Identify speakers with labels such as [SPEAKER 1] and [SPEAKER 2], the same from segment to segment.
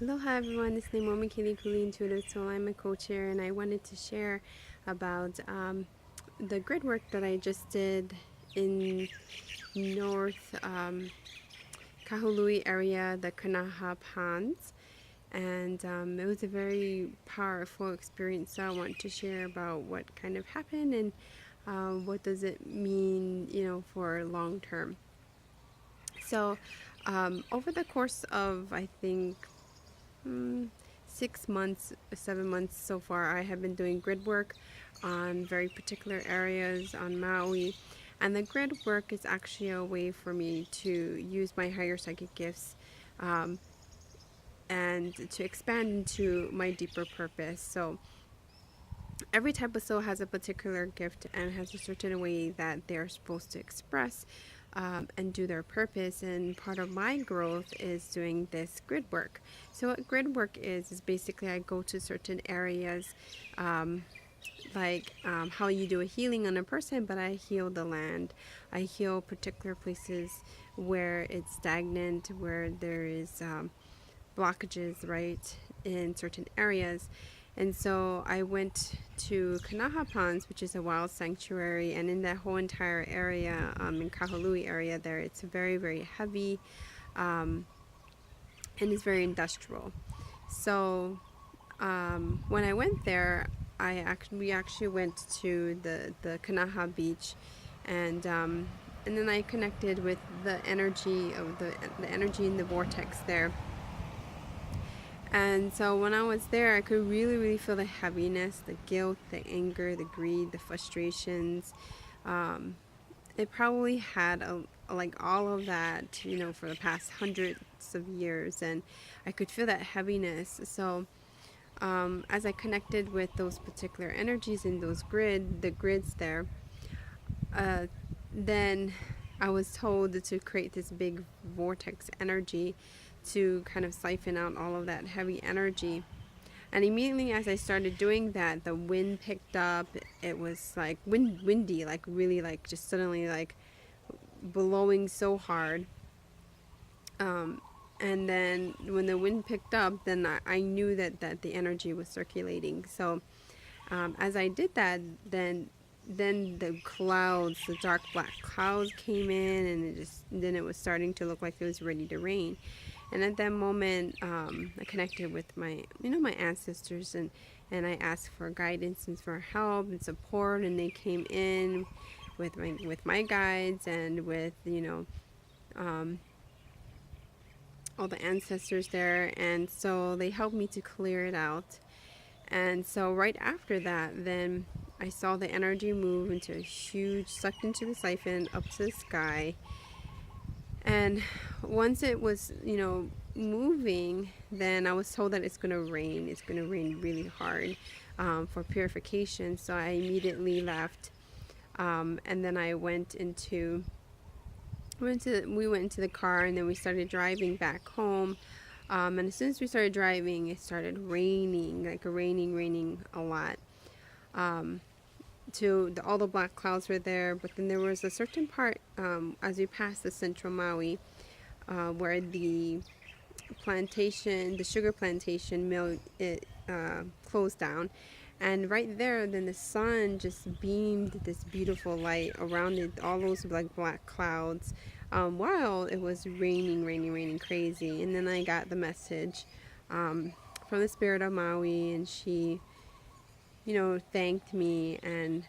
[SPEAKER 1] Aloha everyone, it's Leimomi Keliikuli Intuitive Soul. I'm a coach here, and I wanted to share about the grid work that I just did in North Kahului area, the Kanaha Ponds, and it was a very powerful experience. So I want to share about what kind of happened and what does it mean, for long term. So over the course of, I think, 6 months, 7 months so far, I have been doing grid work on very particular areas on Maui. And the grid work is actually a way for me to use my higher psychic gifts and to expand into my deeper purpose. So every type of soul has a particular gift and has a certain way that they're supposed to express and do their purpose. And part of my growth is doing this grid work. So what grid work is basically I go to certain areas, like how you do a healing on a person, but I heal the land. I heal particular places where it's stagnant, where there is blockages, right, in certain areas. And so I went to Kanaha Ponds, which is a wild sanctuary, and in that whole entire area, in Kahului area there, it's very, very heavy, and it's very industrial. So when I went there, we actually went to the Kanaha beach, and then I connected with the energy of the energy in the vortex there. And so when I was there, I could really, really feel the heaviness, the guilt, the anger, the greed, the frustrations. It probably had like all of that, for the past hundreds of years, and I could feel that heaviness. So as I connected with those particular energies in those the grids there, then I was told to create this big vortex energy to kind of siphon out all of that heavy energy. And immediately as I started doing that, the wind picked up. It was like windy, like really, like just suddenly like blowing so hard. And then when the wind picked up, then I knew that the energy was circulating. So as I did that, then the clouds, the dark black clouds came in, and then it was starting to look like it was ready to rain. And at that moment, I connected with my ancestors, and I asked for guidance and for help and support, and they came in with my guides and with all the ancestors there, and so they helped me to clear it out. And so right after that, then I saw the energy move into a huge, sucked into the siphon up to the sky. And once it was, moving, then I was told that it's going to rain. It's going to rain really hard for purification. So I immediately left. And then I went into the car, and then we started driving back home. And as soon as we started driving, it started raining, like raining a lot. All the black clouds were there, but then there was a certain part as we passed the Central Maui where the sugar plantation mill, it closed down. And right there, then the sun just beamed this beautiful light around it, all those like black clouds, while it was raining crazy. And then I got the message from the spirit of Maui, and she, thanked me, and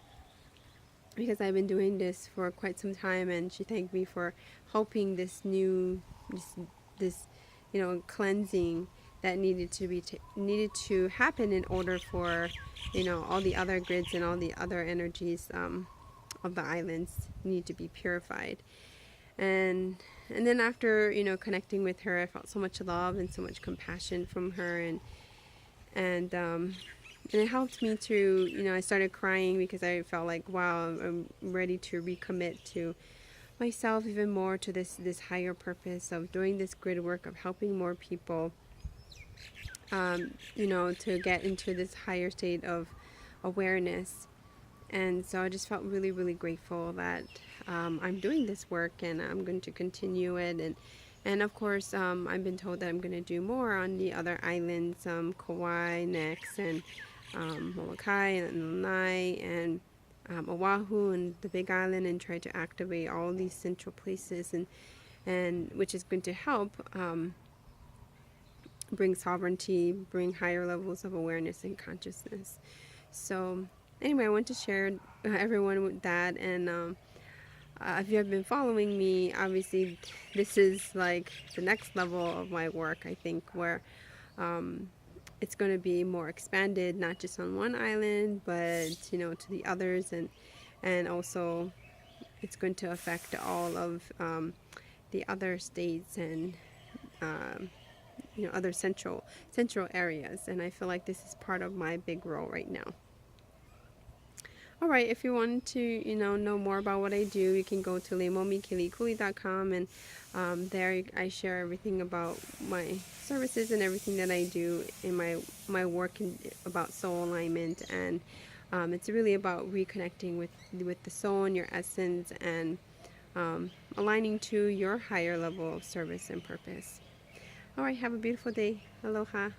[SPEAKER 1] because I've been doing this for quite some time, and she thanked me for helping this cleansing that needed to happen in order for all the other grids and all the other energies of the islands need to be purified. And then after connecting with her, I felt so much love and so much compassion from her, and it helped me to I started crying because I felt like, wow, I'm ready to recommit to myself even more, to this higher purpose of doing this grid work, of helping more people to get into this higher state of awareness. And so I just felt really, really grateful that I'm doing this work, and I'm going to continue it, And of course, I've been told that I'm going to do more on the other islands, Kauai next, and Molokai and Lanai, and Oahu and the Big Island, and try to activate all these central places, and which is going to help bring sovereignty, bring higher levels of awareness and consciousness. So anyway, I want to share everyone with that. And if you have been following me, obviously this is like the next level of my work, I think, where it's going to be more expanded, not just on one island, but to the others, and also it's going to affect all of the other states and other central areas. And I feel like this is part of my big role right now. All right, if you want to, know more about what I do, you can go to LeimomiKeliikuli.com, and there I share everything about my services and everything that I do in my work about soul alignment. And it's really about reconnecting with the soul and your essence, and aligning to your higher level of service and purpose. All right, have a beautiful day. Aloha.